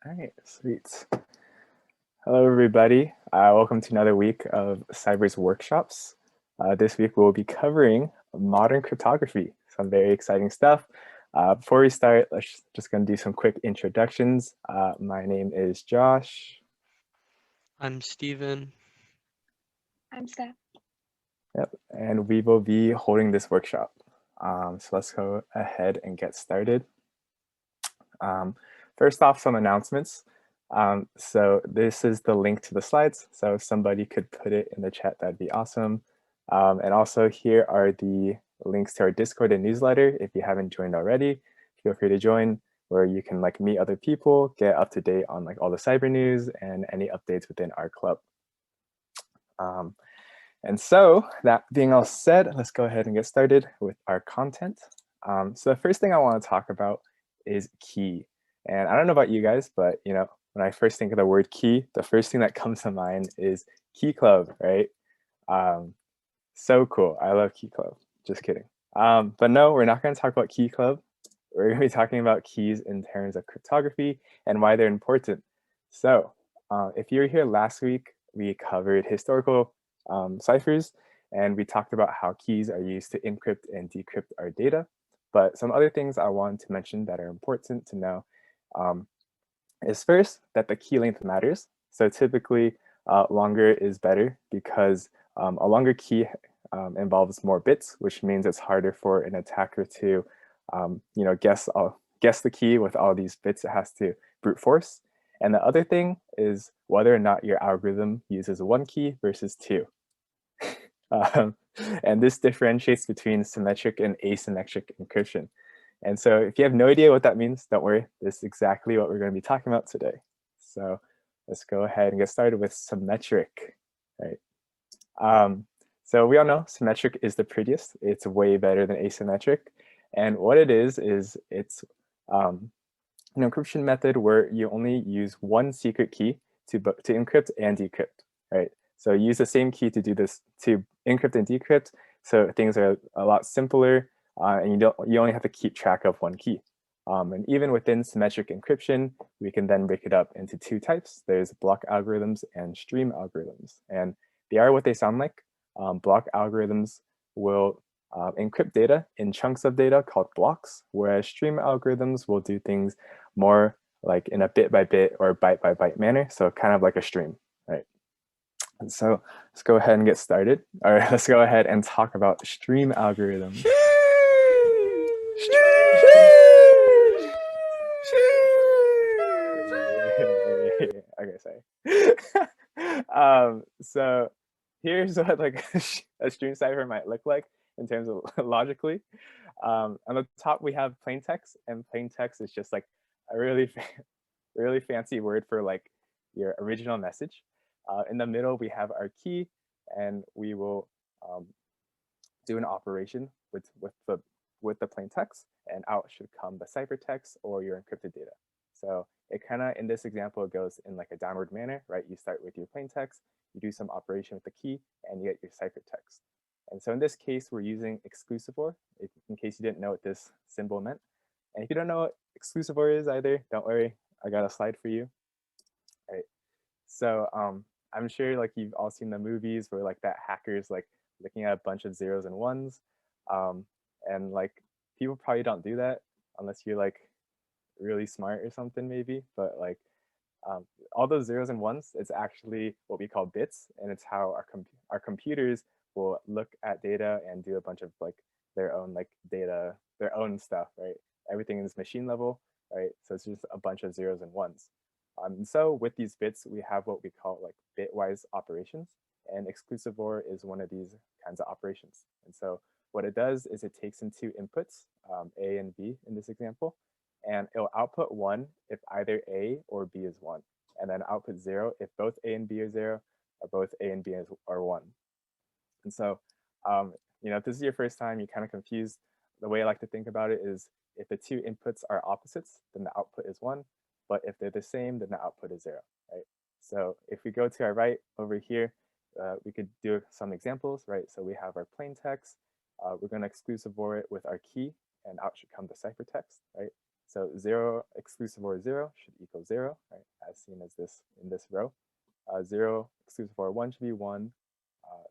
All right, sweet. Hello, everybody. Welcome to another week of Cipher's workshops. This week we'll be covering modern cryptography, some very exciting stuff. Before we start, let's just gonna do some quick introductions. My name is Josh. I'm Steven. I'm Steph. Yep, and we will be holding this workshop. So let's go ahead and get started. First off, some announcements. So this is the link to the slides. So if somebody could put it in the chat, that'd be awesome. And also here are the links to our Discord and newsletter. If you haven't joined already, feel free to join, where you can like meet other people, get up to date on like all the cyber news and any updates within our club. And so that being all said, let's go ahead and get started with our content. So the first thing I want to talk about is key. And I don't know about you guys, but when I first think of the word key, the first thing that comes to mind is Key Club, right? So cool. I love Key Club. Just kidding. But no, we're not going to talk about Key Club. We're going to be talking about keys in terms of cryptography and why they're important. So if you were here last week, we covered historical ciphers, and we talked about how keys are used to encrypt and decrypt our data. But some other things I wanted to mention that are important to know is first that the key length matters. So typically longer is better because a longer key involves more bits, which means it's harder for an attacker to guess the key with all these bits it has to brute force. And the other thing is whether or not your algorithm uses one key versus two. And this differentiates between symmetric and asymmetric encryption. And so if you have no idea what that means, don't worry. This is exactly what we're going to be talking about today. So let's go ahead and get started with symmetric. Right? So we all know symmetric is the prettiest. It's way better than asymmetric. And what it is it's an encryption method where you only use one secret key to encrypt and decrypt, right? So use the same key to do this, to encrypt and decrypt. So things are a lot simpler, and you only have to keep track of one key. And even within symmetric encryption, we can then break it up into two types. There's block algorithms and stream algorithms, and they are what they sound like. Block algorithms will encrypt data in chunks of data called blocks, whereas stream algorithms will do things more like in a bit by bit or byte by byte manner, so kind of like a stream, right? And so let's go ahead and get started. All right, let's go ahead and talk about stream algorithms. Okay, sorry. So here's what like a stream cipher might look like in terms of logically. On the top we have plain text, and plain text is just like a really fancy word for like your original message. In the middle we have our key, and we will do an operation with the plain text, and out should come the ciphertext or your encrypted data. So it kind of, in this example, it goes in like a downward manner, right? You start with your plain text, you do some operation with the key, and you get your ciphertext. And so in this case, we're using exclusive OR, in case you didn't know what this symbol meant. And if you don't know what exclusive OR is either, don't worry, I got a slide for you. All right. So I'm sure like you've all seen the movies where like that hacker's like looking at a bunch of zeros and ones. And like people probably don't do that unless you're like really smart or something maybe, but like all those zeros and ones, it's actually what we call bits, and it's how our computers will look at data and do a bunch of like their own like data, their own stuff, right? Everything is machine level, right? So it's just a bunch of zeros and ones. So with these bits, we have what we call like bitwise operations, and exclusive OR is one of these kinds of operations. And so what it does is it takes in two inputs, A and B in this example, and it'll output 1 if either A or B is 1, and then output 0 if both A and B are 0, or both A and B are 1. And so, if this is your first time, you're kind of confused. The way I like to think about it is if the two inputs are opposites, then the output is 1, but if they're the same, then the output is 0, right? So if we go to our right over here, we could do some examples, right? So we have our plain text. We're going to exclusive OR it with our key, and out should come the ciphertext, right? So 0 exclusive OR 0 should equal 0, right? As seen as this in this row. 0 exclusive OR 1 should be 1.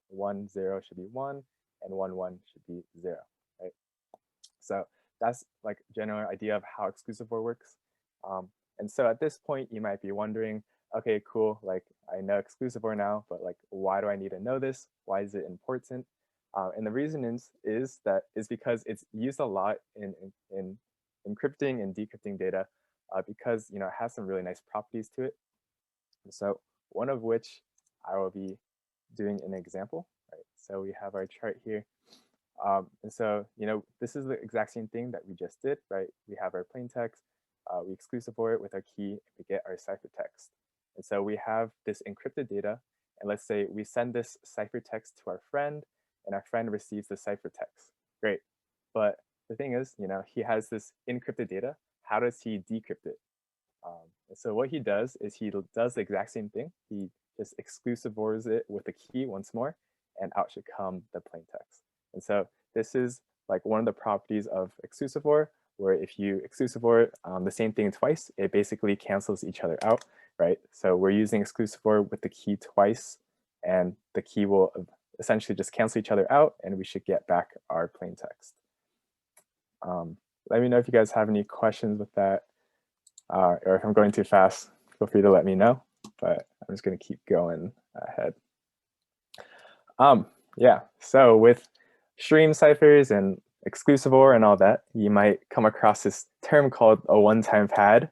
1, 0 should be 1, and 1, 1 should be 0, right? So that's like general idea of how exclusive OR works. And so at this point, you might be wondering, okay, cool, like I know exclusive OR now, but like why do I need to know this? Why is it important? And the reason is because it's used a lot in encrypting and decrypting data because it has some really nice properties to it. So one of which I will be doing an example, right? So we have our chart here. And so, this is the exact same thing that we just did, right? We have our plain text, we exclusive OR it with our key, and we get our ciphertext. And so we have this encrypted data, and let's say we send this ciphertext to our friend, and our friend receives the ciphertext. Great. But the thing is, he has this encrypted data. How does he decrypt it? And so what he does is he does the exact same thing. He just exclusive ORs it with a key once more, and out should come the plain text. And so this is like one of the properties of exclusive OR, where if you exclusive OR the same thing twice, it basically cancels each other out, right? So we're using exclusive OR with the key twice, and the key will essentially just cancel each other out, and we should get back our plain text. Let me know if you guys have any questions with that, or if I'm going too fast, feel free to let me know, but I'm just going to keep going ahead. Yeah, so with stream ciphers and exclusive OR and all that, you might come across this term called a one-time pad.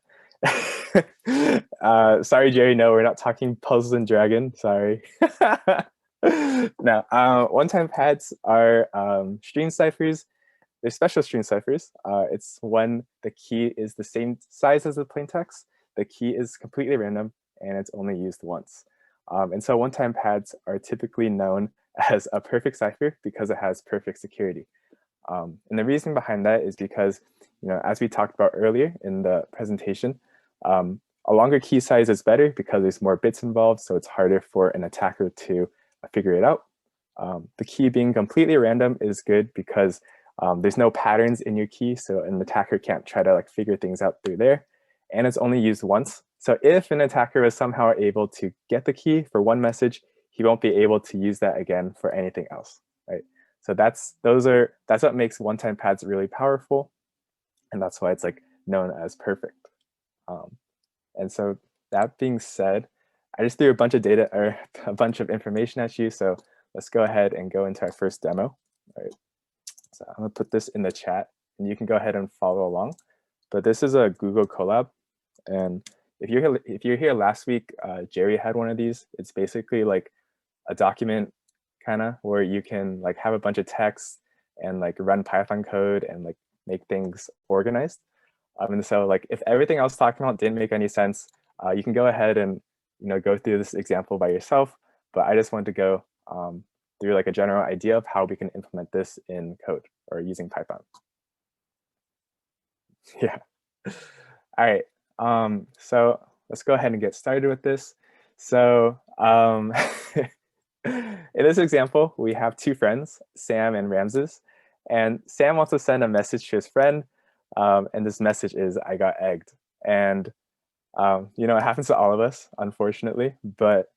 Sorry, Jerry, no, we're not talking Puzzles and Dragon, sorry. No, one-time pads are stream ciphers. They're special stream ciphers. It's when the key is the same size as the plain text, the key is completely random, and it's only used once. And so one-time pads are typically known as a perfect cipher because it has perfect security. And the reason behind that is because, as we talked about earlier in the presentation, a longer key size is better because there's more bits involved, so it's harder for an attacker to figure it out. The key being completely random is good because there's no patterns in your key, so an attacker can't try to figure things out through there. And it's only used once. So if an attacker is somehow able to get the key for one message, he won't be able to use that again for anything else, right? So that's what makes one-time pads really powerful, and that's why it's known as perfect. And so that being said, I just threw a bunch of data or a bunch of information at you. So let's go ahead and go into our first demo, right? So I'm gonna put this in the chat, and you can go ahead and follow along. But this is a Google Colab, and if you're here last week, Jerry had one of these. It's basically like a document kind of where you can have a bunch of text and run Python code and make things organized. And so if everything I was talking about didn't make any sense, you can go ahead and go through this example by yourself. But I just wanted to go through a general idea of how we can implement this in code or using Python. Yeah. All right. So let's go ahead and get started with this. So in this example, we have two friends, Sam and Ramses. And Sam wants to send a message to his friend. And this message is, I got egged. And it happens to all of us, unfortunately. But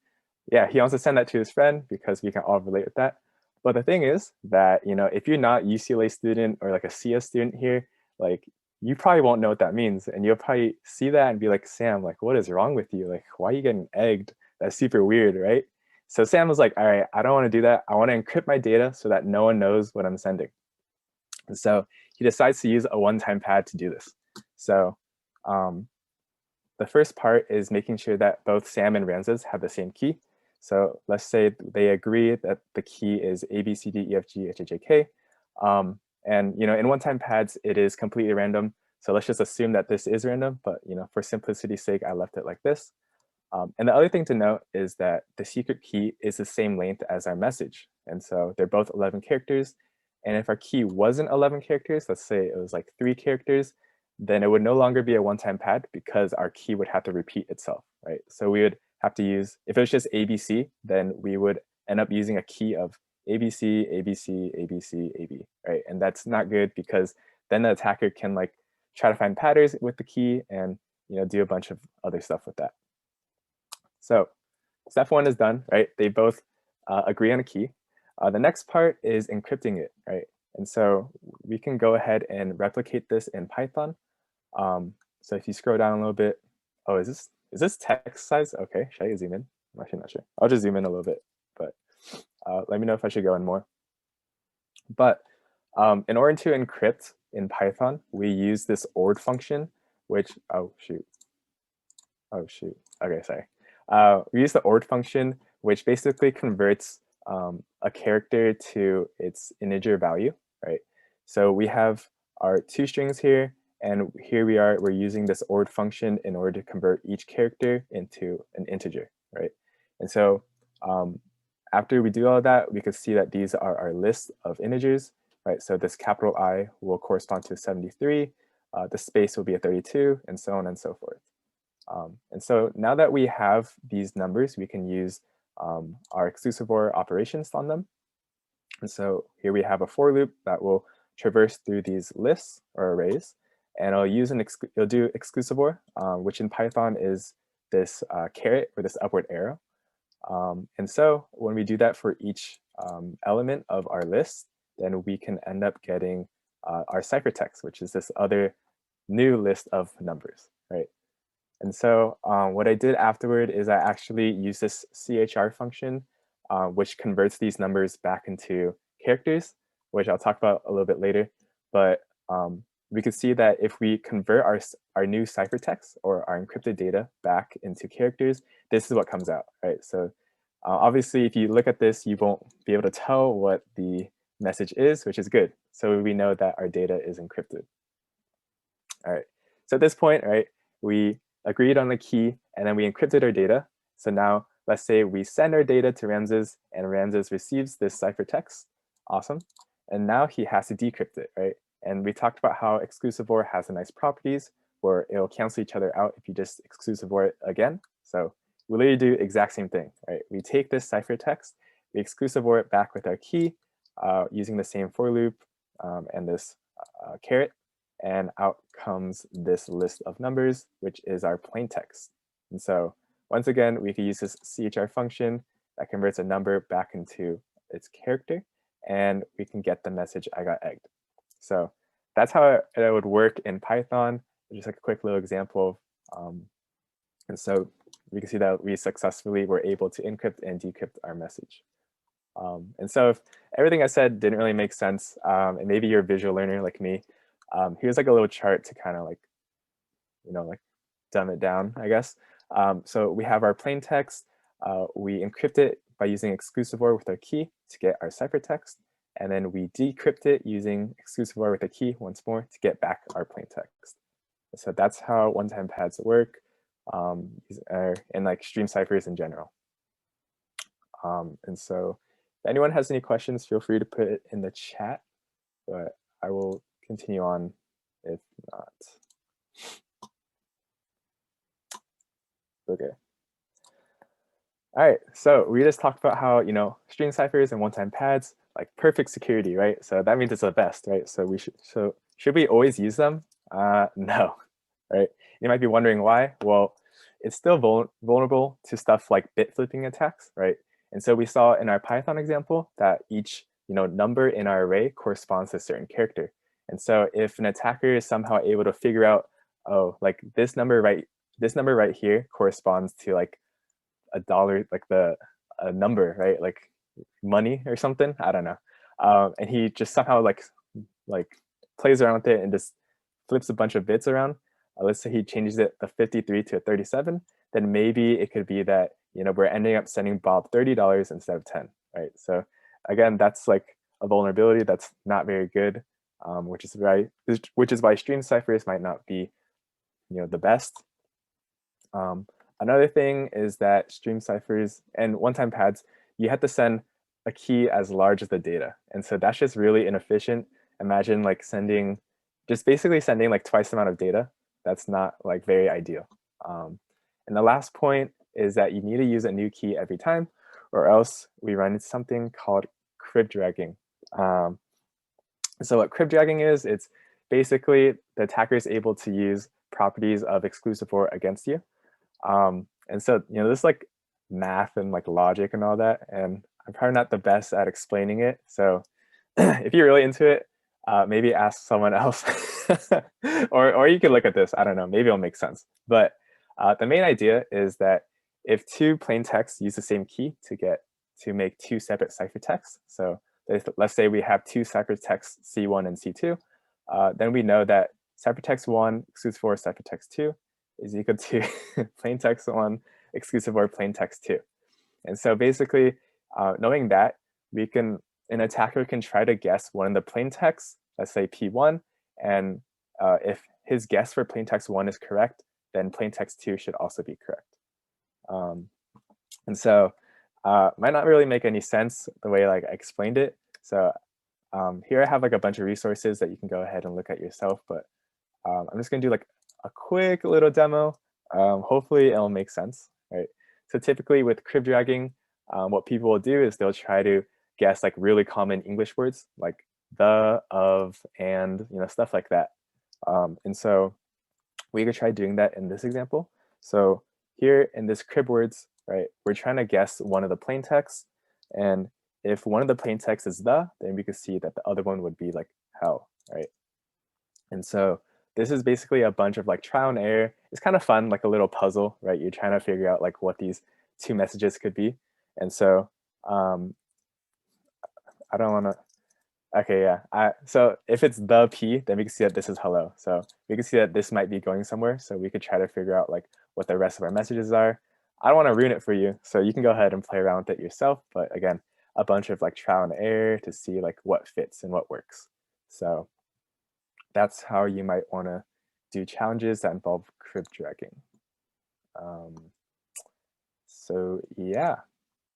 yeah, he wants to send that to his friend because we can all relate with that. But the thing is that, if you're not a UCLA student or a CS student here, you probably won't know what that means. And you'll probably see that and be like, Sam, what is wrong with you? Why are you getting egged? That's super weird, right? So Sam was like, all right, I don't want to do that. I want to encrypt my data so that no one knows what I'm sending. And so he decides to use a one-time pad to do this. So the first part is making sure that both Sam and Ramses have the same key. So let's say they agree that the key is A, B, C, D, E, F, G, H, I, J, K. And in one-time pads, it is completely random. So let's just assume that this is random. But for simplicity's sake, I left it like this. And the other thing to note is that the secret key is the same length as our message. And so they're both 11 characters. And if our key wasn't 11 characters, let's say it was 3 characters, then it would no longer be a one-time pad because our key would have to repeat itself, right? So we would have to use, if it was just ABC, then we would end up using a key of ABC, ABC, ABC, AB, right? And that's not good because then the attacker can try to find patterns with the key and do a bunch of other stuff with that. So step 1 is done, right? They both agree on a key. The next part is encrypting it, right? And so we can go ahead and replicate this in Python. So if you scroll down a little bit, oh, is this text size? Okay, should I zoom in? I'm actually not sure. I'll just zoom in a little bit, but let me know if I should go in more. But in order to encrypt in Python, we use this ORD function, which, oh shoot, okay, sorry. We use the ORD function, which basically converts a character to its integer value, right? So we have our 2 strings here, and here we're using this ORD function in order to convert each character into an integer, right? And so after we do all of that, we could see that these are our list of integers, right? So this capital I will correspond to 73, the space will be a 32, and so on and so forth. And so now that we have these numbers, we can use our exclusive OR operations on them. And so here we have a for loop that will traverse through these lists or arrays, and it'll do exclusive OR, which in Python is this caret or this upward arrow. And so when we do that for each element of our list, then we can end up getting our ciphertext, which is this other new list of numbers, right? And so what I did afterward is I actually used this CHR function, which converts these numbers back into characters, which I'll talk about a little bit later. But we could see that if we convert our new ciphertext or our encrypted data back into characters, this is what comes out, right? So obviously, if you look at this, you won't be able to tell what the message is, which is good. So we know that our data is encrypted. All right. So at this point, right, we agreed on the key, and then we encrypted our data. So now let's say we send our data to Ramses, and Ramses receives this ciphertext. Awesome. And now he has to decrypt it, right? And we talked about how exclusive OR has some nice properties where it'll cancel each other out if you just exclusive OR it again. So we literally do the exact same thing, right? We take this ciphertext, we exclusive OR it back with our key using the same for loop and this caret, and out comes this list of numbers, which is our plain text. And so once again, we can use this CHR function that converts a number back into its character, and we can get the message I got egged. So that's how it would work in Python. Just like a quick little example. And so we can see that we successfully were able to encrypt and decrypt our message. And so if everything I said didn't really make sense, and maybe you're a visual learner like me, here's like a little chart to kind of like, like dumb it down, I guess. So we have our plain text. We encrypt it by using exclusive OR with our key to get our ciphertext. And then we decrypt it using exclusive OR with a key once more to get back our plain text. So that's how one-time pads work in like stream ciphers in general. And so if anyone has any questions, feel free to put it in the chat, but I will continue on if not. Okay. All right, so we just talked about how, stream ciphers and one-time pads, like perfect security, right? So that means it's the best, right? So should we always use them? No, right? You might be wondering why. Well, it's still vulnerable to stuff like bit flipping attacks, right? And so we saw in our Python example that each number in our array corresponds to a certain character. And so if an attacker is somehow able to figure out, oh, like this number right here corresponds to like $1, like a number, right? Like money or something, I don't know. And he just somehow like plays around with it and just flips a bunch of bits around. Let's say he changes it the 53 to a 37, then maybe it could be that we're ending up sending Bob $30 instead of 10, right? So again, that's like a vulnerability that's not very good, which is why stream ciphers might not be the best. Another thing is that stream ciphers and one-time pads, you have to send a key as large as the data. And so that's just really inefficient. Imagine like basically sending like twice the amount of data. That's not like very ideal. And the last point is that you need to use a new key every time, or else we run into something called crib dragging. So what crib dragging is, it's basically the attacker is able to use properties of exclusive OR against you. And so, this is like math and like logic and all that, and I'm probably not the best at explaining it. So if you're really into it, maybe ask someone else, or you can look at this. I don't know, maybe it'll make sense. But the main idea is that if two plain texts use the same key to make two separate ciphertexts, so let's say we have two ciphertexts C1 and C2, then we know that ciphertext 1 exclusive OR ciphertext 2 is equal to plain text 1 exclusive OR plain text 2. And so basically, knowing that, an attacker can try to guess one of the plain texts, let's say P1, and if his guess for plain text 1 is correct, then plain text 2 should also be correct. And so might not really make any sense the way like I explained it. So here I have like a bunch of resources that you can go ahead and look at yourself, but I'm just gonna do like a quick little demo. Hopefully it'll make sense, right? So typically with crib dragging, what people will do is they'll try to guess like really common English words like the, of, and, stuff like that. And so we could try doing that in this example. So here in this crib words, right, we're trying to guess one of the plain texts. And if one of the plain texts is the, then we could see that the other one would be like hell, right? And so this is basically a bunch of like trial and error. It's kind of fun, like a little puzzle, right? You're trying to figure out like what these two messages could be. And so I don't want to, okay, yeah. So if it's the P, then we can see that this is hello. So we can see that this might be going somewhere. So we could try to figure out like what the rest of our messages are. I don't want to ruin it for you. So you can go ahead and play around with it yourself. But again, a bunch of like trial and error to see like what fits and what works. So that's how you might want to do challenges that involve crib dragging. So yeah,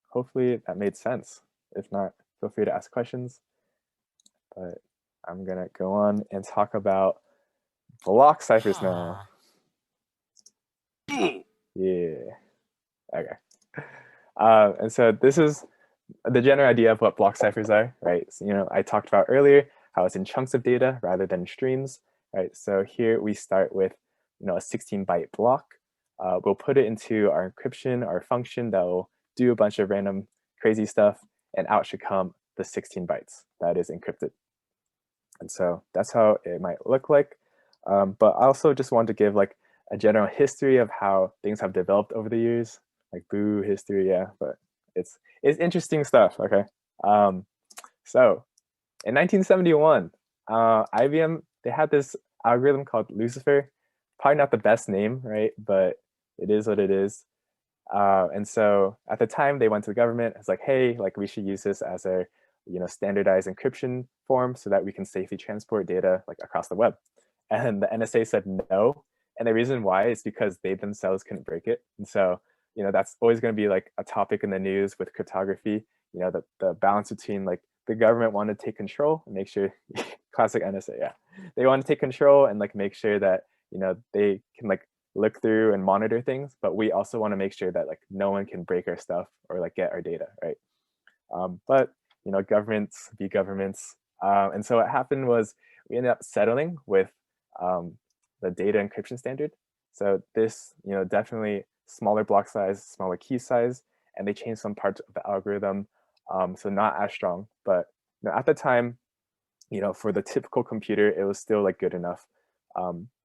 hopefully that made sense. If not, feel free to ask questions. But I'm gonna go on and talk about block ciphers now. Yeah. Okay. And so this is the general idea of what block ciphers are, right? So, I talked about earlier how it's in chunks of data rather than streams, right? So here we start with, a 16-byte block. We'll put it into our encryption, our function that will do a bunch of random crazy stuff, and out should come the 16 bytes that is encrypted. And so that's how it might look like. But I also just want to give like a general history of how things have developed over the years, like boo history, yeah. But it's interesting stuff. Okay. So in 1971, IBM, they had this algorithm called Lucifer. Probably not the best name, right? But it is what it is. And so at the time, they went to the government. It's like, hey, like we should use this as a standardized encryption form so that we can safely transport data like across the web. And the NSA said no. And the reason why is because they themselves couldn't break it. And so, that's always going to be like a topic in the news with cryptography. The balance between like the government wanted to take control and make sure, classic NSA, yeah, they want to take control and like make sure that they can like look through and monitor things, but we also want to make sure that like no one can break our stuff or like get our data, right? But governments be governments, and so what happened was we ended up settling with the data encryption standard. So this, definitely smaller block size, smaller key size, and they changed some parts of the algorithm, so not as strong. But at the time, for the typical computer, it was still like good enough,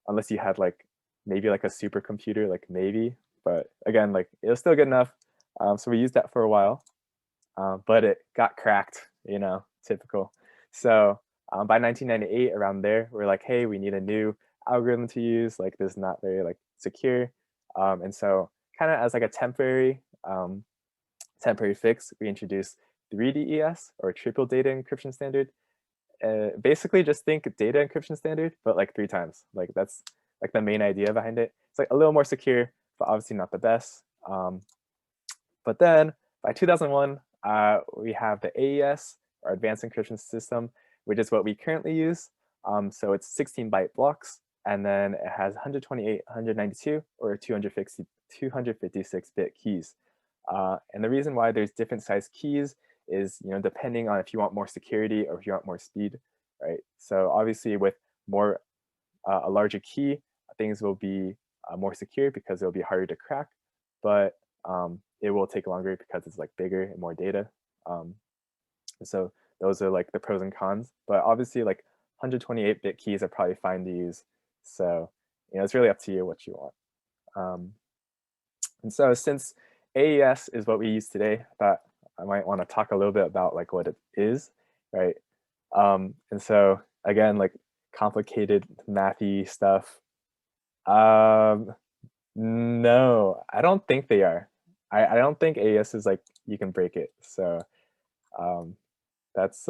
unless you had like maybe like a supercomputer, like maybe. But again, like it was still good enough. So we used that for a while, but it got cracked, typical. So by 1998, around there, we're like, hey, we need a new algorithm to use. Like this is not very like secure. And so kind of as like a temporary fix, we introduced 3DES or triple data encryption standard. Basically just think data encryption standard, but like 3 times. Like that's like the main idea behind it. It's like a little more secure, but obviously not the best. But then by 2001, we have the AES, or Advanced Encryption System, which is what we currently use. So it's 16-byte blocks, and then it has 128, 192, or 256-bit keys. And the reason why there's different size keys is, depending on if you want more security or if you want more speed, right? So obviously with more a larger key, things will be more secure because it'll be harder to crack, but it will take longer because it's like bigger and more data. So those are like the pros and cons, but obviously like 128-bit keys are probably fine to use. So, it's really up to you what you want. And so since AES is what we use today, I thought I might want to talk a little bit about like what it is, right? And so again, like complicated mathy stuff. No, I don't think they are. I don't think AES is like you can break it. So that's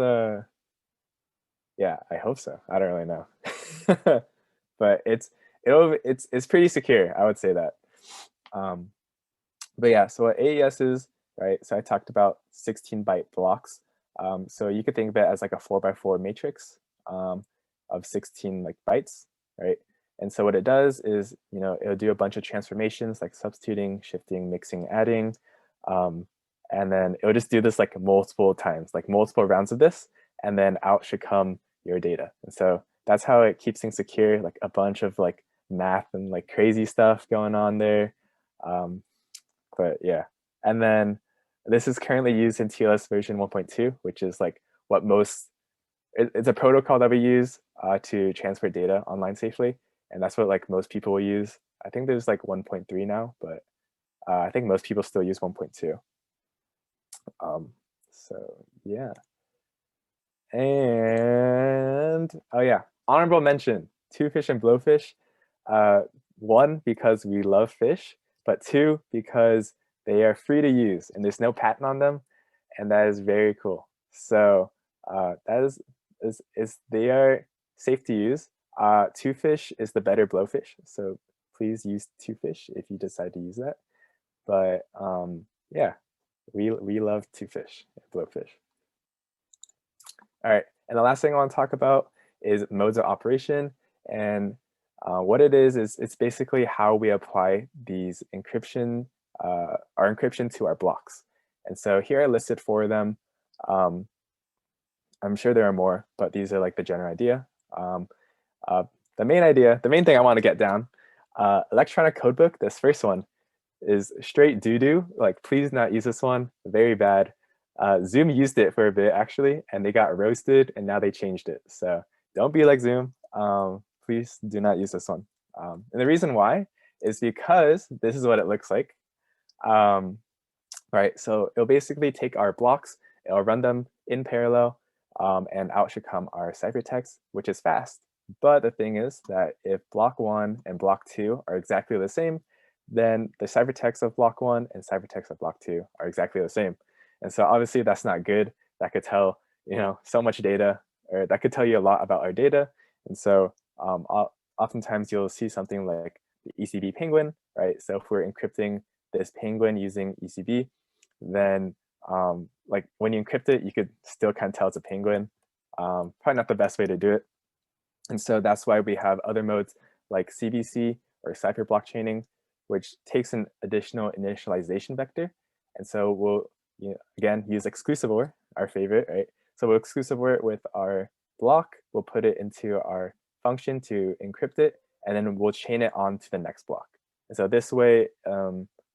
yeah, I hope so. I don't really know. But it's pretty secure, I would say that. But yeah, so what AES is, right? So I talked about 16-byte blocks. So you could think of it as like a 4x4 matrix of 16 like bytes, right? And so what it does is, it'll do a bunch of transformations like substituting, shifting, mixing, adding. And then it'll just do this like multiple times, like multiple rounds of this, and then out should come your data. And so that's how it keeps things secure, like a bunch of like math and like crazy stuff going on there. But yeah, and then this is currently used in TLS version 1.2, which is like what it's a protocol that we use to transfer data online safely. And that's what like most people will use. I think there's like 1.3 now, but I think most people still use 1.2. So yeah. And oh yeah, honorable mention, Twofish and Blowfish. One, because we love fish, but two, because they are free to use and there's no patent on them, and that is very cool. So that is they are safe to use. Twofish is the better blowfish, so please use Twofish if you decide to use that. But yeah, we love Twofish and Blowfish. All right, and the last thing I want to talk about is modes of operation. And what it is it's basically how we apply these encryption, our encryption to our blocks. And so here I listed 4 of them. I'm sure there are more, but these are like the general idea. The main thing I want to get down, electronic codebook, this first one is straight doo-doo. Like, please not use this one, very bad. Zoom used it for a bit actually, and they got roasted, and now they changed it. So don't be like Zoom. Please do not use this one. And the reason why is because this is what it looks like. Right, so it'll basically take our blocks, it'll run them in parallel, and out should come our ciphertext, which is fast. But the thing is that if block 1 and block 2 are exactly the same, then the ciphertext of block 1 and ciphertext of block 2 are exactly the same. And so obviously that's not good. That could tell, so much data, or that could tell you a lot about our data. And so oftentimes you'll see something like the ECB penguin, right? So if we're encrypting this penguin using ECB, then like when you encrypt it, you could still kind of tell it's a penguin. Probably not the best way to do it. And so that's why we have other modes like CBC or Cipher block chaining, which takes an additional initialization vector. And so we'll, again, use exclusive OR, our favorite, right? So we'll exclusive OR it with our block, we'll put it into our function to encrypt it, and then we'll chain it on to the next block. And so this way,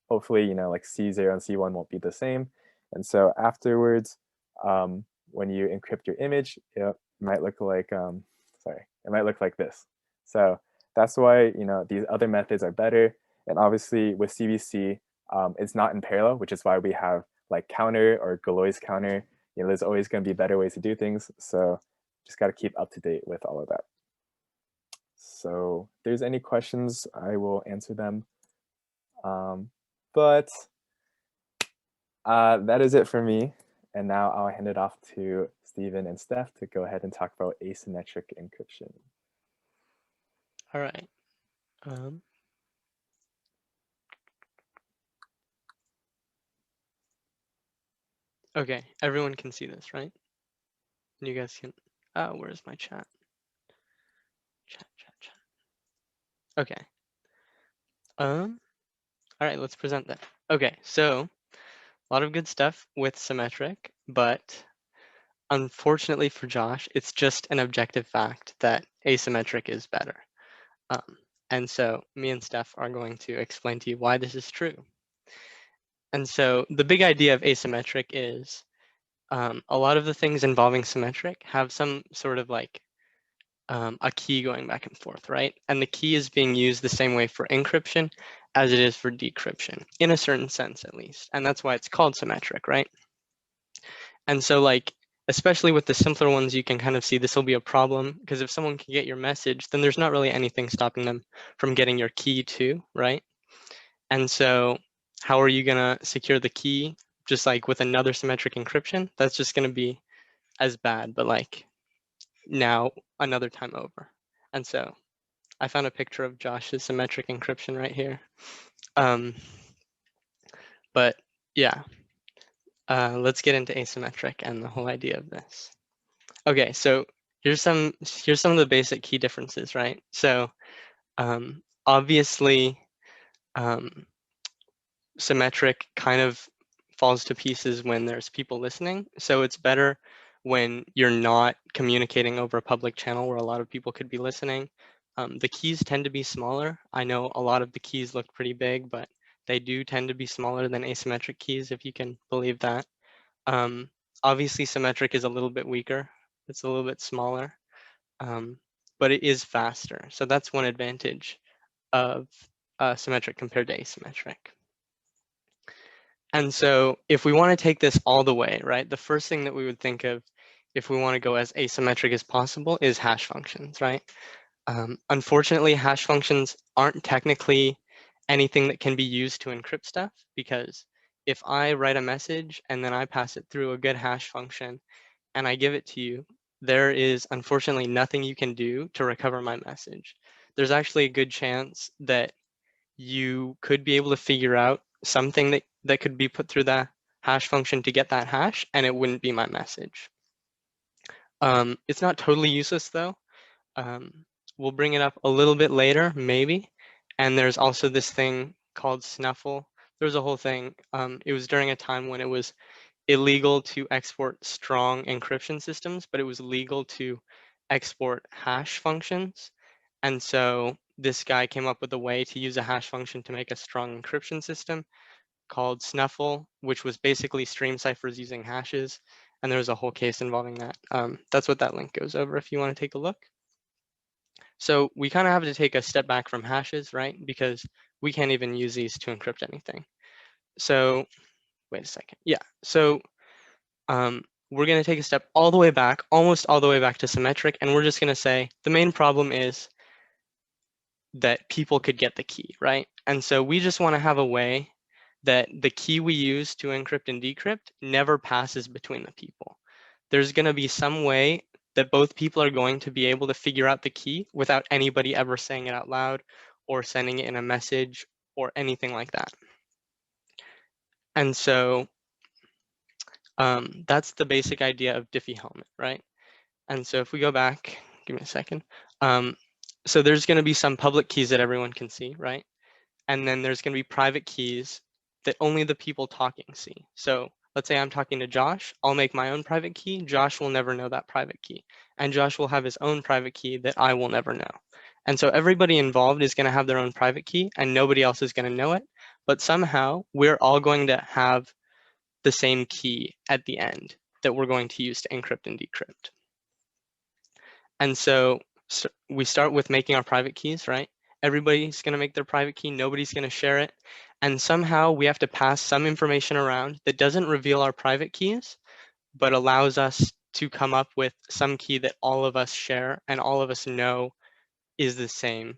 hopefully, like C0 and C1 won't be the same. And so afterwards, when you encrypt your image, it might look like, it might look like this. So that's why, these other methods are better. And obviously with CBC, it's not in parallel, which is why we have like counter or Galois counter. There's always going to be better ways to do things. So just got to keep up to date with all of that. So if there's any questions, I will answer them. But that is it for me. And now I'll hand it off to Stephen and Steph to go ahead and talk about asymmetric encryption. All right. Okay, everyone can see this, right? You guys can, where's my chat? Chat. Okay. All right, let's present that. Okay, so a lot of good stuff with symmetric, but unfortunately for Josh, it's just an objective fact that asymmetric is better. And so me and Steph are going to explain to you why this is true. And so the big idea of asymmetric is a lot of the things involving symmetric have some sort of like a key going back and forth, right? And the key is being used the same way for encryption as it is for decryption, in a certain sense at least. And that's why it's called symmetric, right? And so like, especially with the simpler ones, you can kind of see this will be a problem, because if someone can get your message, then there's not really anything stopping them from getting your key too, right? And so how are you gonna secure the key? Just like with another symmetric encryption, that's just gonna be as bad, but like now another time over. And so I found a picture of Josh's symmetric encryption right here. But yeah, let's get into asymmetric and the whole idea of this. Okay, so here's some of the basic key differences, right? So obviously symmetric kind of falls to pieces when there's people listening. So it's better when you're not communicating over a public channel where a lot of people could be listening. The keys tend to be smaller. I know a lot of the keys look pretty big, but they do tend to be smaller than asymmetric keys, if you can believe that. Obviously, symmetric is a little bit weaker. It's a little bit smaller, but it is faster. So that's one advantage of symmetric compared to asymmetric. And so if we want to take this all the way, right, the first thing that we would think of if we want to go as asymmetric as possible is hash functions, right? Unfortunately, hash functions aren't technically anything that can be used to encrypt stuff, because if I write a message and then I pass it through a good hash function and I give it to you, there is unfortunately nothing you can do to recover my message. There's actually a good chance that you could be able to figure out something that could be put through the hash function to get that hash, and it wouldn't be my message. It's not totally useless though. We'll bring it up a little bit later, maybe. And there's also this thing called snuffle. There's a whole thing. It was during a time when it was illegal to export strong encryption systems, but it was legal to export hash functions. And so this guy came up with a way to use a hash function to make a strong encryption system called Snuffle, which was basically stream ciphers using hashes. And there was a whole case involving that. That's what that link goes over if you want to take a look. So we kind of have to take a step back from hashes, right? Because we can't even use these to encrypt anything. So wait a second. Yeah, so we're going to take a step all the way back, almost all the way back to symmetric, and we're just going to say the main problem is that people could get the key, right? And so we just want to have a way that the key we use to encrypt and decrypt never passes between the people. There's going to be some way that both people are going to be able to figure out the key without anybody ever saying it out loud or sending it in a message or anything like that. And so that's the basic idea of Diffie-Hellman, right? And so if we go back, give me a second. So there's going to be some public keys that everyone can see, right? And then there's going to be private keys that only the people talking see. So let's say I'm talking to Josh. I'll make my own private key. Josh will never know that private key. And Josh will have his own private key that I will never know. And so everybody involved is going to have their own private key and nobody else is going to know it. But somehow we're all going to have the same key at the end that we're going to use to encrypt and decrypt. And so we start with making our private keys, right? Everybody's going to make their private key. Nobody's going to share it. And somehow we have to pass some information around that doesn't reveal our private keys, but allows us to come up with some key that all of us share and all of us know is the same.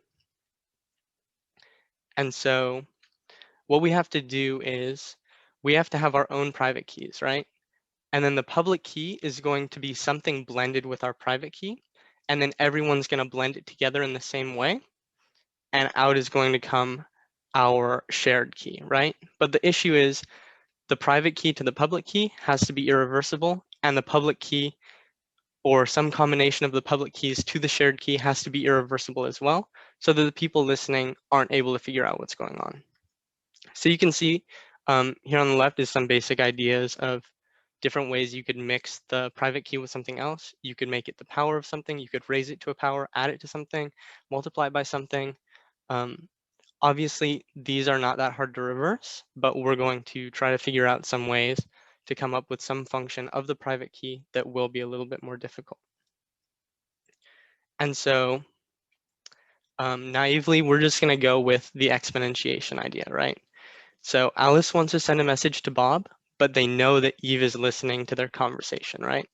And so what we have to do is we have to have our own private keys, right? And then the public key is going to be something blended with our private key. And then everyone's going to blend it together in the same way. And out is going to come our shared key, right? But the issue is the private key to the public key has to be irreversible, and the public key or some combination of the public keys to the shared key has to be irreversible as well, so that the people listening aren't able to figure out what's going on. So you can see here on the left is some basic ideas of different ways you could mix the private key with something else. You could make it the power of something. You could raise it to a power, add it to something, multiply it by something. Obviously, these are not that hard to reverse, but we're going to try to figure out some ways to come up with some function of the private key that will be a little bit more difficult. And so naively, we're just going to go with the exponentiation idea, right? So Alice wants to send a message to Bob, but they know that Eve is listening to their conversation, right?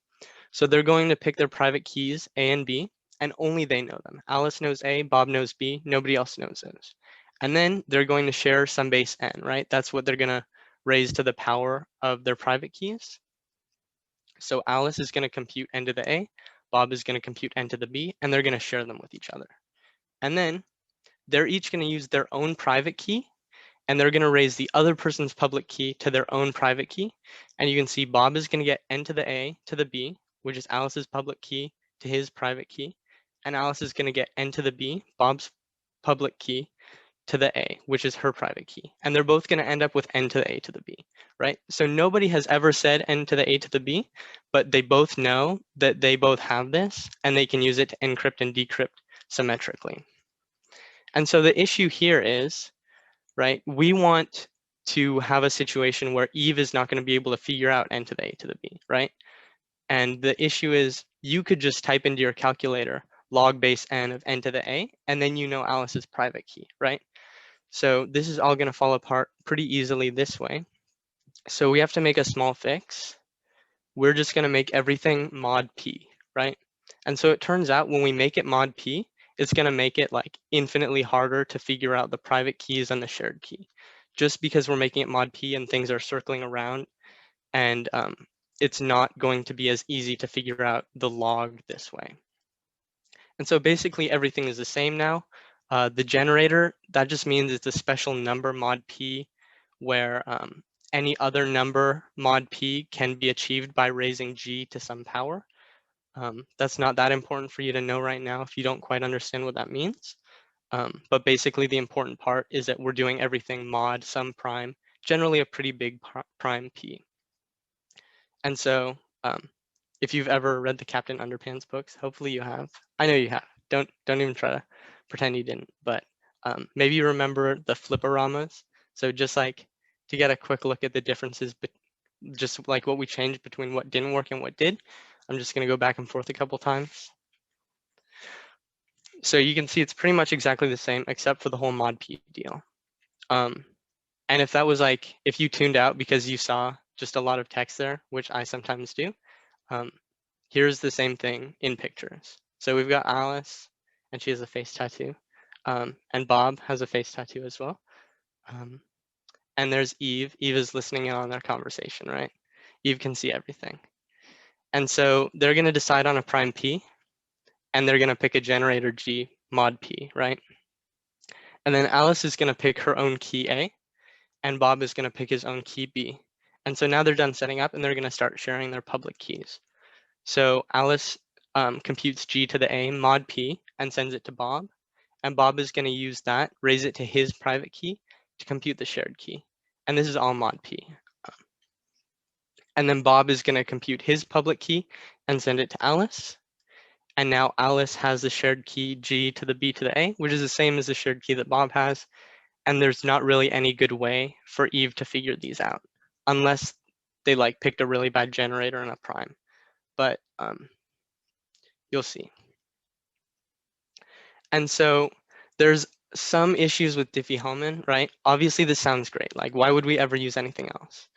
So they're going to pick their private keys, A and B, and only they know them. Alice knows A, Bob knows B, nobody else knows those. And then they're going to share some base n, right? That's what they're going to raise to the power of their private keys. So Alice is going to compute n to the A, Bob is going to compute n to the B, and they're going to share them with each other. And then they're each going to use their own private key, and they're going to raise the other person's public key to their own private key. And you can see Bob is going to get n to the A to the B, which is Alice's public key to his private key. And Alice is going to get n to the B, Bob's public key, to the A, which is her private key. And they're both going to end up with n to the A to the B, right? So nobody has ever said n to the A to the B, but they both know that they both have this, and they can use it to encrypt and decrypt symmetrically. And so the issue here is, right, we want to have a situation where Eve is not going to be able to figure out n to the A to the B, right? And the issue is you could just type into your calculator log base n of n to the A, and then you know Alice's private key, right? So this is all going to fall apart pretty easily this way. So we have to make a small fix. We're just going to make everything mod p, right? And so it turns out when we make it mod p, it's going to make it like infinitely harder to figure out the private keys and the shared key, just because we're making it mod p and things are circling around, and it's not going to be as easy to figure out the log this way. And so basically everything is the same now. The generator, that just means it's a special number mod p where any other number mod p can be achieved by raising g to some power. That's not that important for you to know right now if you don't quite understand what that means. But basically the important part is that we're doing everything mod some prime, generally a pretty big prime p. And so if you've ever read the Captain Underpants books, hopefully you have. I know you have. Don't even try to pretend you didn't. But maybe you remember the flip-o-ramas. So just like to get a quick look at the differences, but just like what we changed between what didn't work and what did, I'm just going to go back and forth a couple times. So you can see it's pretty much exactly the same except for the whole mod p deal. And if that was like, if you tuned out because you saw just a lot of text there, which I sometimes do, here's the same thing in pictures. So we've got Alice, and she has a face tattoo, and Bob has a face tattoo as well. And there's Eve. Eve is listening in on their conversation, right? Eve can see everything. And so they're going to decide on a prime p, and they're going to pick a generator g mod p, right? And then Alice is going to pick her own key A, and Bob is going to pick his own key B. And so now they're done setting up, and they're going to start sharing their public keys. So Alice computes g to the A mod p and sends it to Bob. And Bob is going to use that, raise it to his private key to compute the shared key. And this is all mod p. And then Bob is going to compute his public key and send it to Alice. And now Alice has the shared key g to the b to the A, which is the same as the shared key that Bob has. And there's not really any good way for Eve to figure these out, unless they like picked a really bad generator and a prime. But you'll see. And so there's some issues with Diffie-Hellman, right? Obviously, this sounds great. Like, why would we ever use anything else?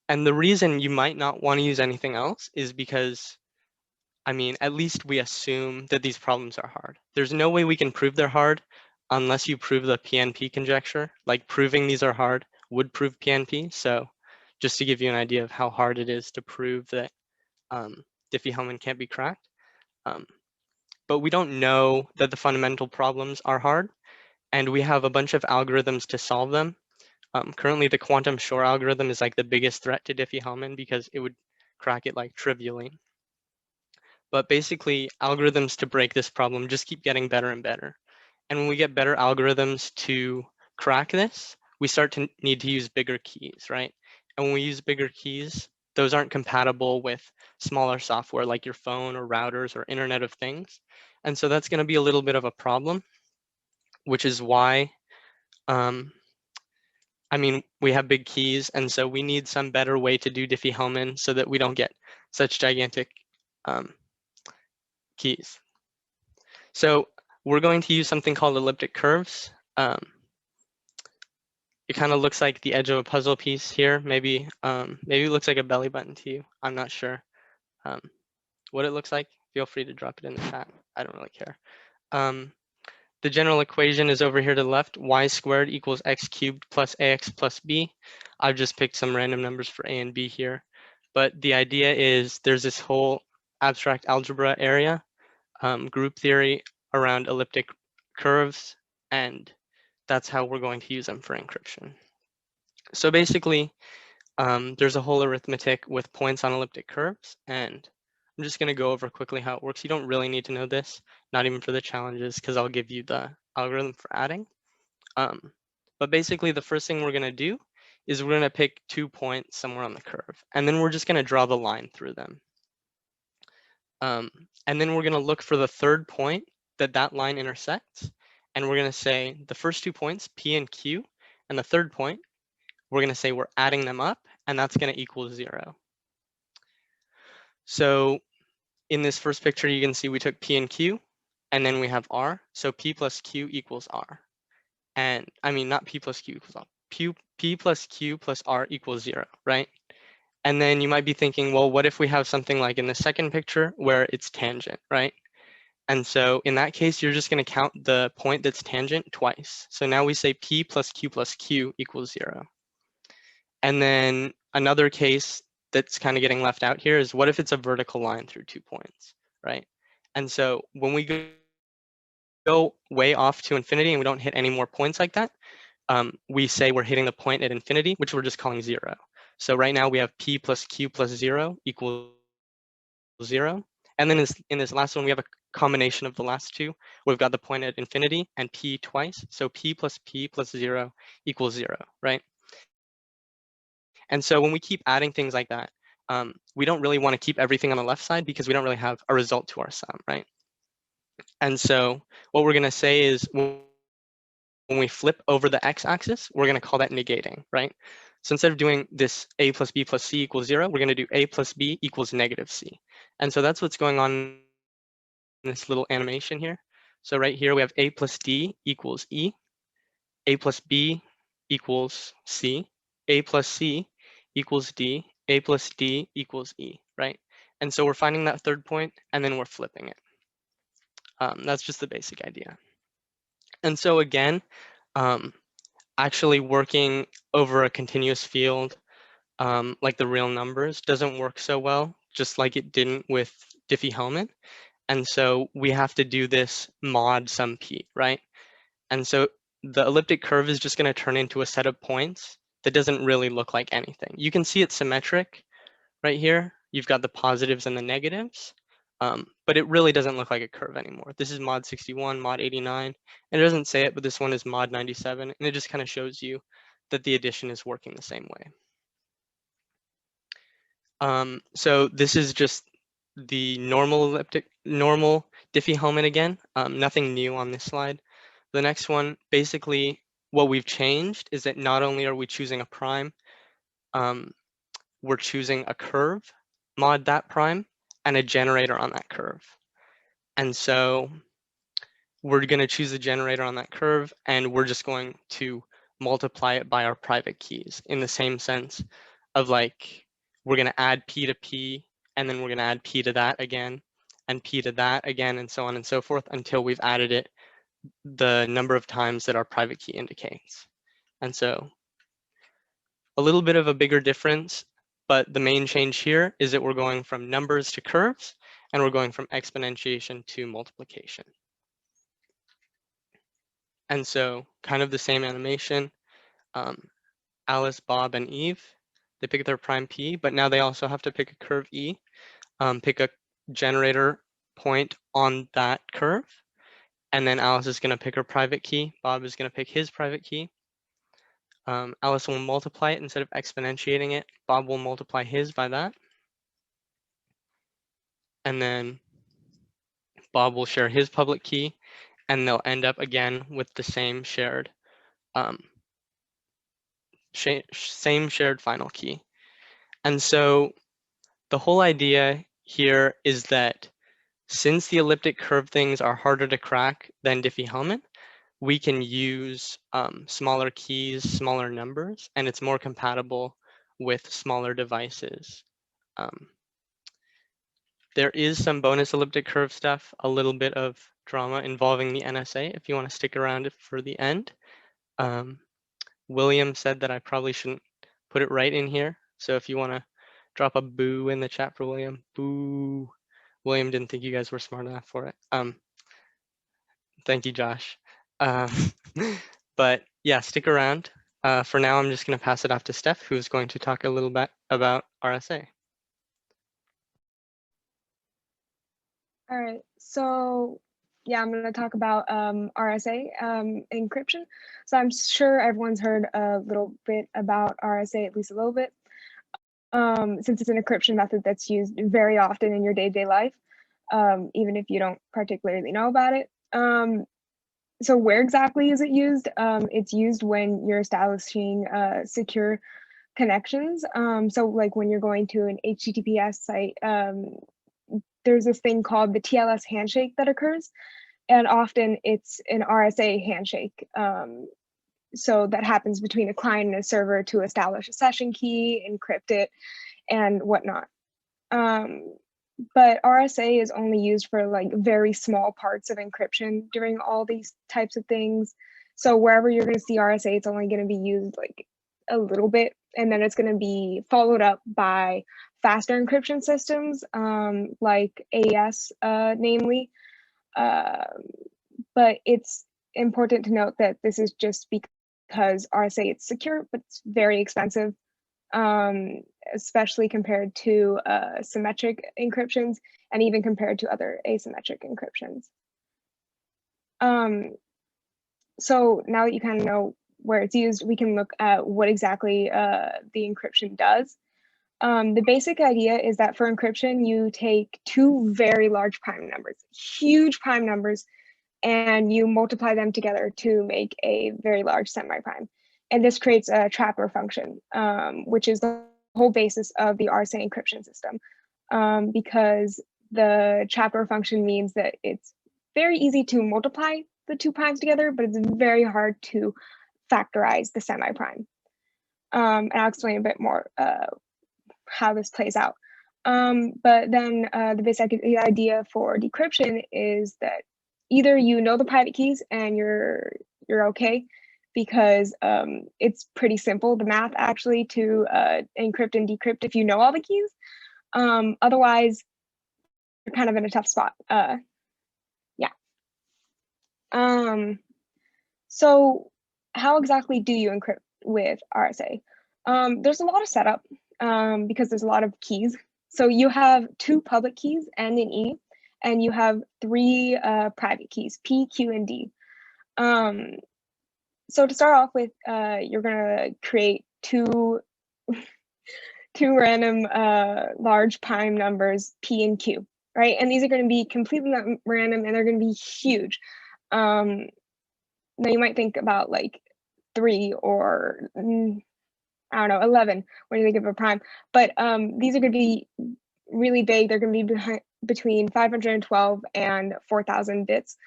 And the reason you might not want to use anything else is because, I mean, at least we assume that these problems are hard. There's no way we can prove they're hard unless you prove the PNP conjecture. Like, proving these are hard would prove PNP. So just to give you an idea of how hard it is to prove that Diffie-Hellman can't be cracked. But we don't know that the fundamental problems are hard, and we have a bunch of algorithms to solve them. Currently, the quantum Shor algorithm is like the biggest threat to Diffie-Hellman because it would crack it like trivially. But basically, algorithms to break this problem just keep getting better and better. And when we get better algorithms to crack this, we start to need to use bigger keys, right? And when we use bigger keys, those aren't compatible with smaller software like your phone or routers or Internet of Things. And so that's going to be a little bit of a problem, which is why, I mean, we have big keys, and so we need some better way to do Diffie-Hellman so that we don't get such gigantic keys. So we're going to use something called elliptic curves. It kind of looks like the edge of a puzzle piece here. Maybe maybe it looks like a belly button to you. I'm not sure what it looks like. Feel free to drop it in the chat. I don't really care. The general equation is over here to the left. Y squared equals x cubed plus ax plus b. I've just picked some random numbers for a and b here. But the idea is there's this whole abstract algebra area, group theory around elliptic curves, and that's how we're going to use them for encryption. So basically, there's a whole arithmetic with points on elliptic curves, and I'm just going to go over quickly how it works. You don't really need to know this, not even for the challenges, because I'll give you the algorithm for adding. But basically, the first thing we're going to do is we're going to pick 2 points somewhere on the curve, and then we're just going to draw the line through them. And then we're going to look for the third point that line intersects, and we're going to say the first 2 points, P and Q, and the third point, we're going to say we're adding them up, and that's going to equal 0. So in this first picture, you can see we took P and Q, and then we have R. So P plus Q equals R. And I mean, not P plus Q equals R. P plus Q plus R equals 0, right? And then you might be thinking, well, what if we have something like in the second picture where it's tangent, right? And so in that case, you're just going to count the point that's tangent twice. So now we say P plus Q equals 0. And then another case that's kind of getting left out here is what if it's a vertical line through 2 points, right? And so when we go way off to infinity and we don't hit any more points like that, we say we're hitting the point at infinity, which we're just calling 0. So right now we have P plus Q plus 0 equals 0. And then in this last one, we have a combination of the last two. We've got the point at infinity and P twice. So P plus 0 equals 0, right? And so when we keep adding things like that, we don't really want to keep everything on the left side because we don't really have a result to our sum, right? And so what we're going to say is when we flip over the x-axis, we're going to call that negating, right? So instead of doing this a plus b plus c equals 0, we're going to do a plus b equals negative c. And so that's what's going on in this little animation here. So right here, we have a plus d equals e, a plus b equals c, a plus c equals d, a plus d equals e, right? And so we're finding that third point, and then we're flipping it. That's just the basic idea. And so again, actually working over a continuous field, like the real numbers, doesn't work so well, just like it didn't with Diffie-Hellman. And so we have to do this mod sum p, right? And so the elliptic curve is just going to turn into a set of points that doesn't really look like anything. You can see it's symmetric right here. You've got the positives and the negatives, but it really doesn't look like a curve anymore. This is mod 61, mod 89, and it doesn't say it, but this one is mod 97, and it just kind of shows you that the addition is working the same way. So this is just the normal Diffie-Hellman again, nothing new on this slide. The next one, basically what we've changed is that not only are we choosing a prime, we're choosing a curve, mod that prime, and a generator on that curve. And so we're going to choose a generator on that curve, and we're just going to multiply it by our private keys in the same sense of like, we're going to add P to P, and then we're going to add P to that again, and P to that again, and so on and so forth until we've added it the number of times that our private key indicates. And so a little bit of a bigger difference, but the main change here is that we're going from numbers to curves, and we're going from exponentiation to multiplication. And so kind of the same animation, Alice, Bob, and Eve, they pick their prime P, but now they also have to pick a curve E, pick a generator point on that curve, and then Alice is going to pick her private key, Bob is going to pick his private key. Alice will multiply it instead of exponentiating it. Bob will multiply his by that. And then Bob will share his public key, and they'll end up again with the same shared final key. And so the whole idea here is that since the elliptic curve things are harder to crack than Diffie-Hellman, we can use smaller keys, smaller numbers, and it's more compatible with smaller devices. There is some bonus elliptic curve stuff, a little bit of drama involving the NSA if you want to stick around for the end. William said that I probably shouldn't put it right in here. So if you want to drop a boo in the chat for William, boo. William didn't think you guys were smart enough for it. Thank you, Josh. But yeah, stick around. For now, I'm just going to pass it off to Steph, who's going to talk a little bit about RSA. All right, so yeah, I'm going to talk about RSA encryption. So I'm sure everyone's heard a little bit about RSA, at least a little bit, since it's an encryption method that's used very often in your day-to-day life, even if you don't particularly know about it. So where exactly is it used? It's used when you're establishing secure connections. So like when you're going to an HTTPS site, there's this thing called the TLS handshake that occurs, and often it's an RSA handshake. So that happens between a client and a server to establish a session key, encrypt it, and whatnot. But RSA is only used for like very small parts of encryption during all these types of things. So wherever you're going to see RSA, it's only going to be used like a little bit, and then it's going to be followed up by faster encryption systems like AES, namely. But it's important to note that this is just because RSA it's secure, but it's very expensive, especially compared to symmetric encryptions and even compared to other asymmetric encryptions. So now that you kind of know where it's used, we can look at what exactly the encryption does. The basic idea is that for encryption, you take two very large prime numbers, huge prime numbers, and you multiply them together to make a very large semi-prime. And this creates a trapper function, which is the whole basis of the RSA encryption system, because the trapper function means that it's very easy to multiply the two primes together, but it's very hard to factorize the semi-prime. And I'll explain a bit more how this plays out. But then the basic idea for decryption is that either you know the private keys and you're okay, because it's pretty simple, the math actually, to encrypt and decrypt if you know all the keys. Otherwise, you're kind of in a tough spot. So how exactly do you encrypt with RSA? There's a lot of setup because there's a lot of keys. So you have two public keys, N and E, and you have three private keys, P, Q, and D. So to start off with, you're gonna create two random large prime numbers, P and Q, right? And these are gonna be completely random and they're gonna be huge. Now you might think about like 3 or I don't know, 11 when you think of a prime, but these are gonna be really big. They're gonna be between 512 and 4,000 bits.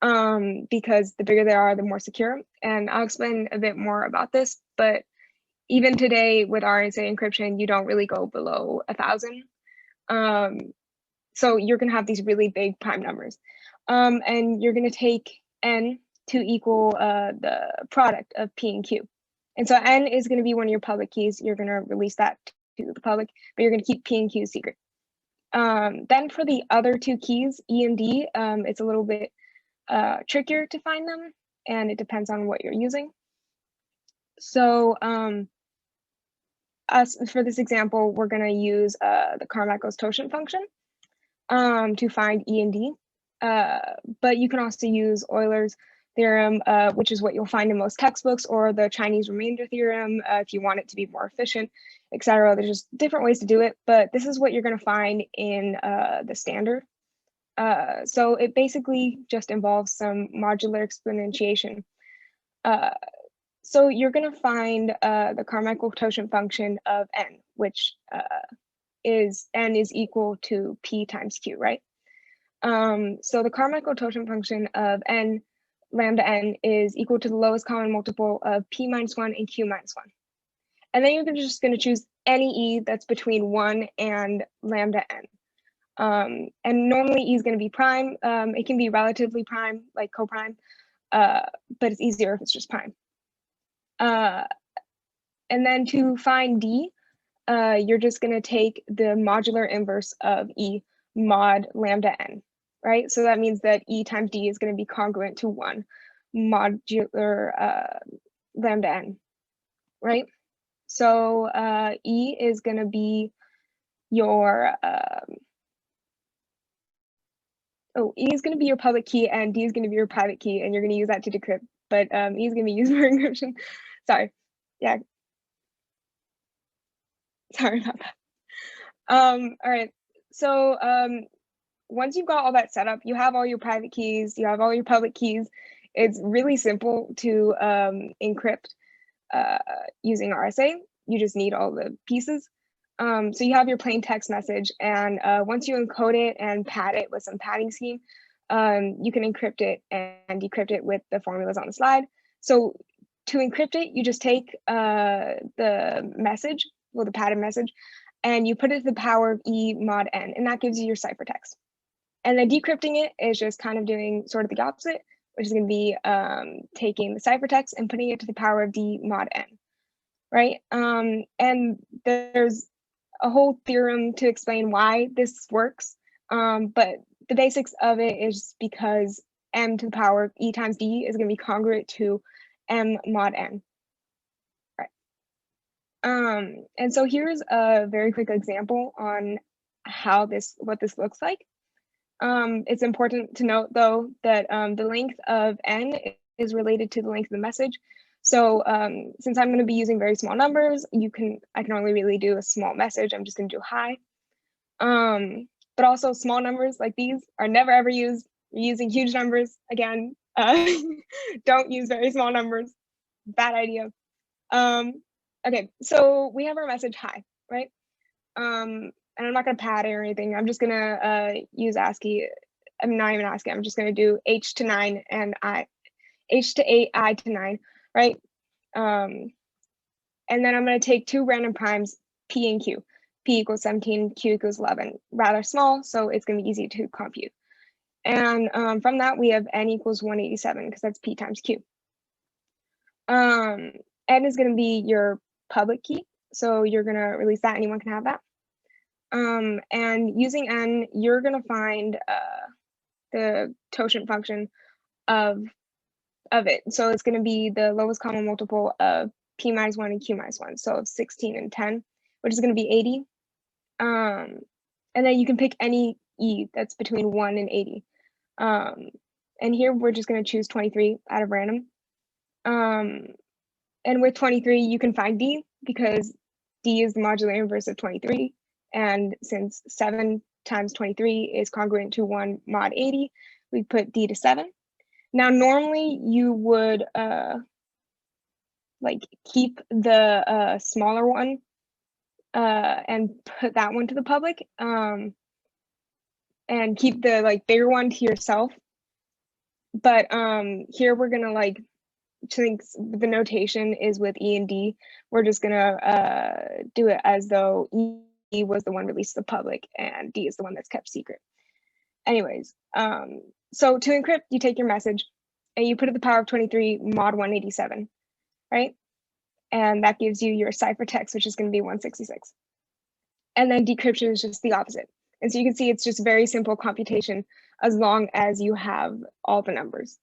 Because the bigger they are, the more secure. And I'll explain a bit more about this, but even today with RSA encryption, you don't really go below 1,000. So you're gonna have these really big prime numbers. And you're gonna take N to equal the product of P and Q. And so N is gonna be one of your public keys. You're gonna release that to the public, but you're gonna keep P and Q secret. Then for the other two keys, E and D, it's a little bit trickier to find them, and it depends on what you're using. So for this example, we're going to use the Carmichael's totient function to find E and D, but you can also use Euler's theorem, which is what you'll find in most textbooks, or the Chinese remainder theorem, if you want it to be more efficient, etc. There's just different ways to do it, but this is what you're going to find in the standard. So it basically just involves some modular exponentiation. So you're going to find the Carmichael totient function of n, which is n is equal to p times q, right? So the Carmichael totient function of n lambda n is equal to the lowest common multiple of p minus 1 and q minus 1. And then you're just going to choose any e that's between 1 and lambda n. And normally e is going to be prime. It can be relatively prime, like coprime, but it's easier if it's just prime. And then to find d, you're just going to take the modular inverse of e mod lambda n, right? So that means that e times d is going to be congruent to 1 modular lambda n, right? So e is going to be your E is going to be your public key and D is going to be your private key, and you're going to use that to decrypt, but E is going to be used for encryption. Sorry. Yeah. Sorry about that. All right. So once you've got all that set up, you have all your private keys, you have all your public keys. It's really simple to encrypt using RSA. You just need all the pieces. So you have your plain text message, and once you encode it and pad it with some padding scheme, you can encrypt it and decrypt it with the formulas on the slide. So to encrypt it, you just take the message, well, the padded message, and you put it to the power of E mod n, and that gives you your ciphertext. And then decrypting it is just kind of doing sort of the opposite, which is going to be taking the ciphertext and putting it to the power of D mod n, right? And there's a whole theorem to explain why this works, but the basics of it is because m to the power of e times d is going to be congruent to m mod n, right? And so here's a very quick example on how what this looks like. It's important to note, though, that the length of n is related to the length of the message. So since I'm going to be using very small numbers, I can only really do a small message. I'm just going to do hi. But also small numbers like these are never ever used. You're using huge numbers again. Don't use very small numbers. Bad idea. Okay, so we have our message hi, right? And I'm not going to pad it or anything. I'm just going to use ASCII. I'm not even ASCII. I'm just going to do h to 9 and h to 8, I to 9. Right? And then I'm going to take two random primes, P and Q. P equals 17, Q equals 11. Rather small, so it's going to be easy to compute. And from that, we have n equals 187, because that's P times Q. N is going to be your public key, so you're going to release that. Anyone can have that. And using n, you're going to find the totient function of it. So it's going to be the lowest common multiple of p minus 1 and q minus 1. So 16 and 10, which is going to be 80. And then you can pick any e that's between 1 and 80. And here we're just going to choose 23 out of random. And with 23, you can find d, because d is the modular inverse of 23. And since 7 times 23 is congruent to 1 mod 80, we put d to 7. Now, normally you would like keep the smaller one and put that one to the public, and keep the bigger one to yourself. But here we're gonna since the notation is with E and D, we're just gonna do it as though E was the one released to the public and D is the one that's kept secret. Anyways, so to encrypt, you take your message and you put it to the power of 23 mod 187, right? And that gives you your ciphertext, which is going to be 166. And then decryption is just the opposite. And so you can see it's just very simple computation as long as you have all the numbers.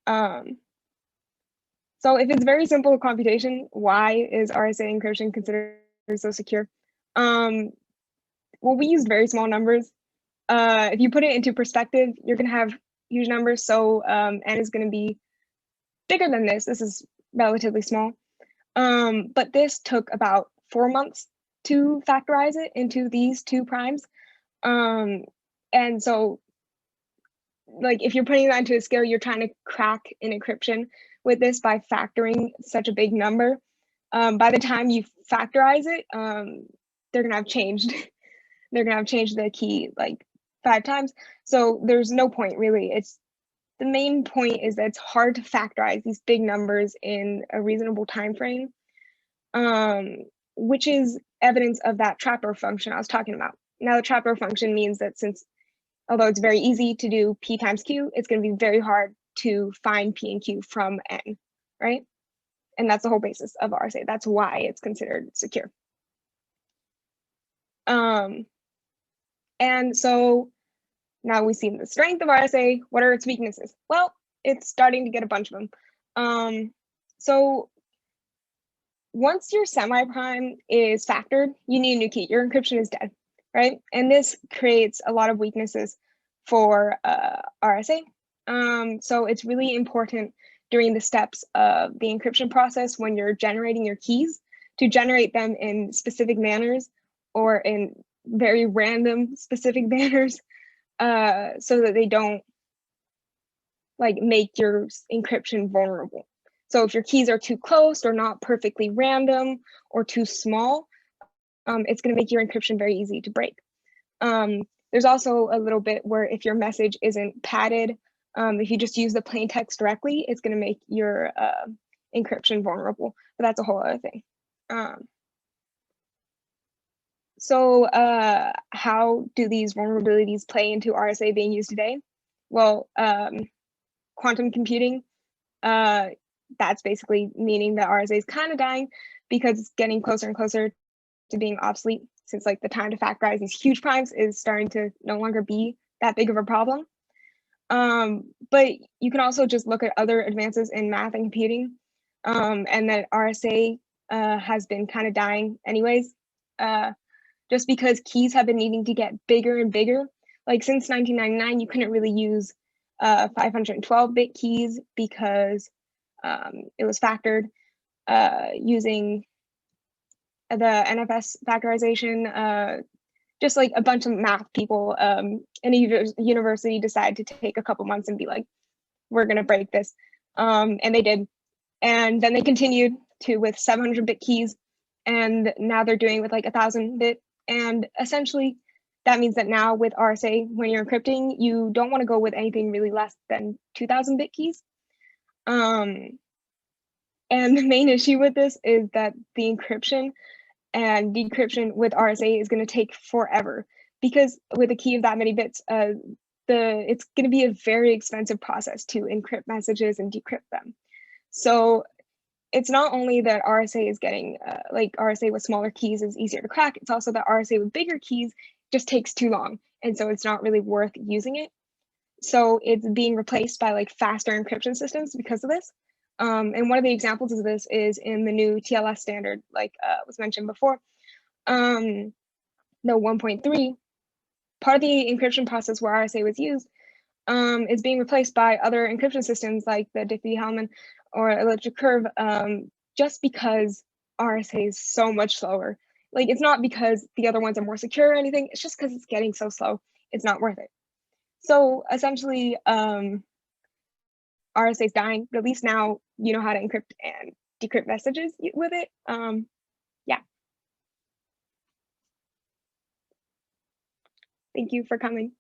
So if it's very simple computation, why is RSA encryption considered so secure? Well, we use very small numbers. If you put it into perspective, you're going to have huge numbers. So n is going to be bigger than this. This is relatively small. But this took about 4 months to factorize it into these 2 primes. And so, like, if you're putting that into a scale, you're trying to crack an encryption with this by factoring such a big number. By the time you factorize it, they're gonna have changed. They're gonna have changed the key like 5 times. So there's no point really. It's the main point is that it's hard to factorize these big numbers in a reasonable time frame, which is evidence of that trapdoor function I was talking about. Now the trapdoor function means that since, although it's very easy to do P times Q, it's going to be very hard to find P and Q from N, right? And that's the whole basis of RSA. That's why it's considered secure. And so now we've seen the strength of RSA. What are its weaknesses? Well, it's starting to get a bunch of them. So once your semi-prime is factored, you need a new key. Your encryption is dead, right? And this creates a lot of weaknesses for RSA. So it's really important during the steps of the encryption process when you're generating your keys to generate them in specific manners or in very random specific manners so that they don't like make your encryption vulnerable. So if your keys are too close or not perfectly random or too small, it's going to make your encryption very easy to break. There's also a little bit where if your message isn't padded, if you just use the plain text directly, it's going to make your encryption vulnerable, but that's a whole other thing. So how do these vulnerabilities play into RSA being used today? Well, quantum computing, that's basically meaning that RSA is kind of dying because it's getting closer and closer to being obsolete, since like the time to factorize these huge primes is starting to no longer be that big of a problem. But you can also just look at other advances in math and computing, and that RSA has been kind of dying anyways, just because keys have been needing to get bigger and bigger. Like since 1999, you couldn't really use 512-bit keys because it was factored using the NFS factorization. Just like a bunch of math people in a university decided to take a couple months and be like, we're going to break this. And they did. And then they continued to with 700-bit keys. And now they're doing with like 1,000-bit. And essentially, that means that now with RSA, when you're encrypting, you don't want to go with anything really less than 2,000-bit keys. And the main issue with this is that the encryption and decryption with RSA is going to take forever, because with a key of that many bits, it's going to be a very expensive process to encrypt messages and decrypt them. So it's not only that RSA is getting like RSA with smaller keys is easier to crack, it's also that RSA with bigger keys just takes too long, and so it's not really worth using it. So it's being replaced by like faster encryption systems because of this. And one of the examples of this is in the new TLS standard, like was mentioned before. The 1.3, part of the encryption process where RSA was used is being replaced by other encryption systems like the Diffie-Hellman or elliptic curve, just because RSA is so much slower. Like, it's not because the other ones are more secure or anything, it's just because it's getting so slow, it's not worth it. So essentially, RSA is dying, but at least now you know how to encrypt and decrypt messages with it. Yeah. Thank you for coming.